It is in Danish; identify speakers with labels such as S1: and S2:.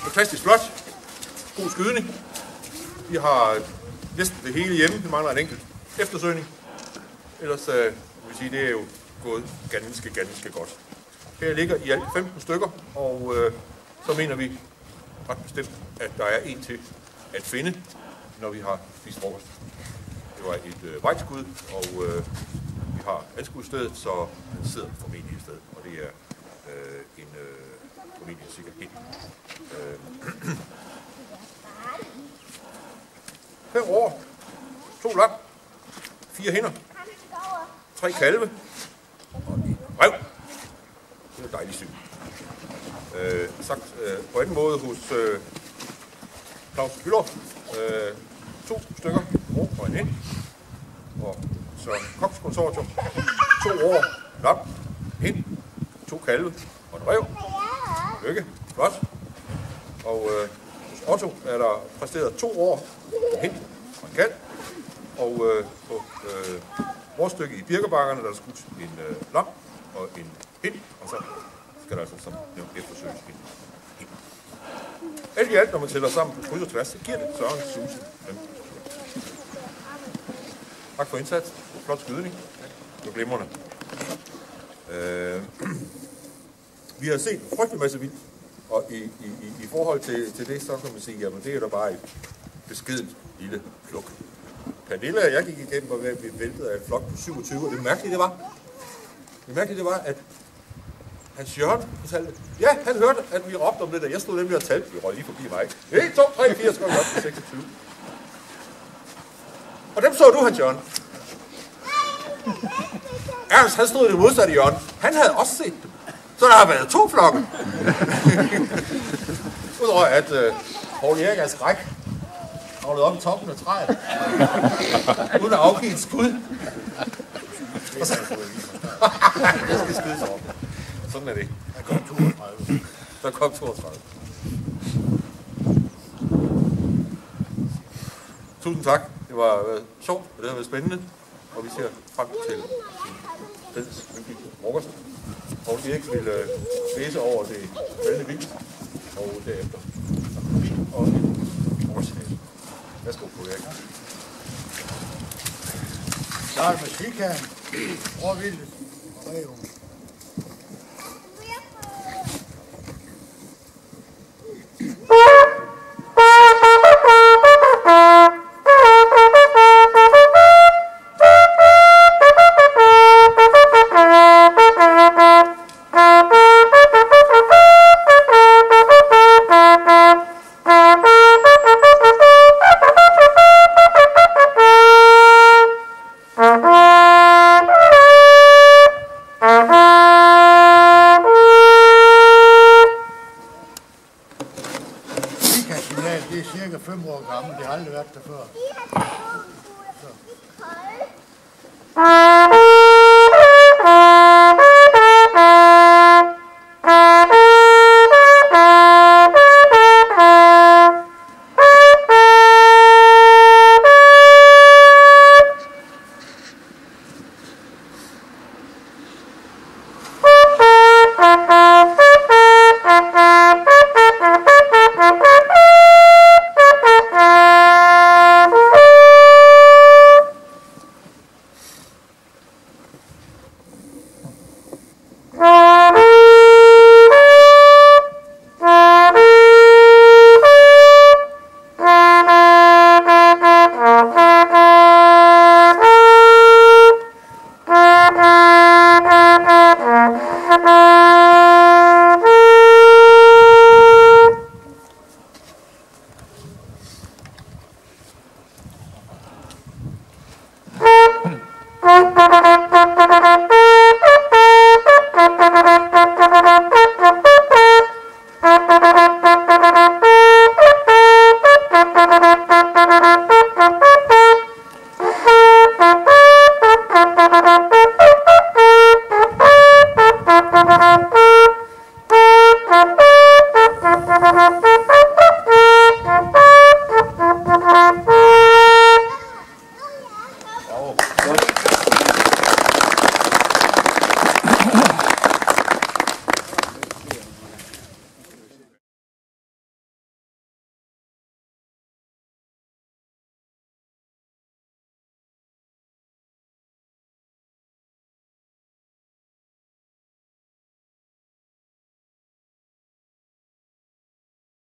S1: Fantastisk flot. God skydning. Vi har næsten det hele hjemme. Vi mangler en enkelt eftersøgning. Ellers vil sige, det er jo gået ganske godt. Her ligger i alt 15 stykker, og så mener vi ret bestemt, at der er en til at finde, når vi har spist frokost. Det var et vejskud, og vi har anskudsstedet, så han sidder formentlig et sted, og det er formentlig sikkert helt. 5 år, 2 lam, 4 hænder, 3 kalve og en rev. Det er dejligt syn. Sagt på anden måde hos Claus Hyller, 2 stykker, mor og en hen, og Søren Koks konsortium, 2 år, lam, hen, 2 kalve og en rev. Lykke, flot. Og hos Otto er der præsteret 2 år, en hen og en kalv. Og på vores stykke i Birkebakkerne, der er skudt en lam og en hen, og så skal der altså som nævnt eftersøges en hen. Alt i alt, når man tæller sammen på kryds og tværs, så giver det Søren Suse 15. Tak for indsats. Flot skydning. Det var glimrende. Vi har set en frygtelig masse vildt, og i forhold til det, så kan man sige, jamen det er der bare et beskedent lille pluk. Pernille og jeg gik igennem og vi væltede af et flok på 27, og det mærkelige det var, at Hans Jørgen fortalte, ja, han hørte, at vi råbte om det der. Jeg stod nemlig og talte, vi røg lige forbi mig. 1, 2, 3, 4, skal vi op til 26. Og dem så du, Hans Jørgen. Ernst, han stod i det modsatte hjørne. Han havde også set dem. Så der har været 2 flokke. Udover at Poul Erik af skræk kravlede op i toppen af træet. Uden at afgive et skud. Og så... det skal skydes op. Sådan er det. Der kom 32. Tusind tak. Det var sjovt, og det har været spændende. Og vi ser frem til en fælles frokost. Og Erik vil læse over det fældende vildt, og derefter og en årsignal. Værsgo på Erik.
S2: Start med skikan, overvildet, reven. Det er cirka 5 år gammel, det har aldrig været der før.
S1: Bravo.
S3: Godt.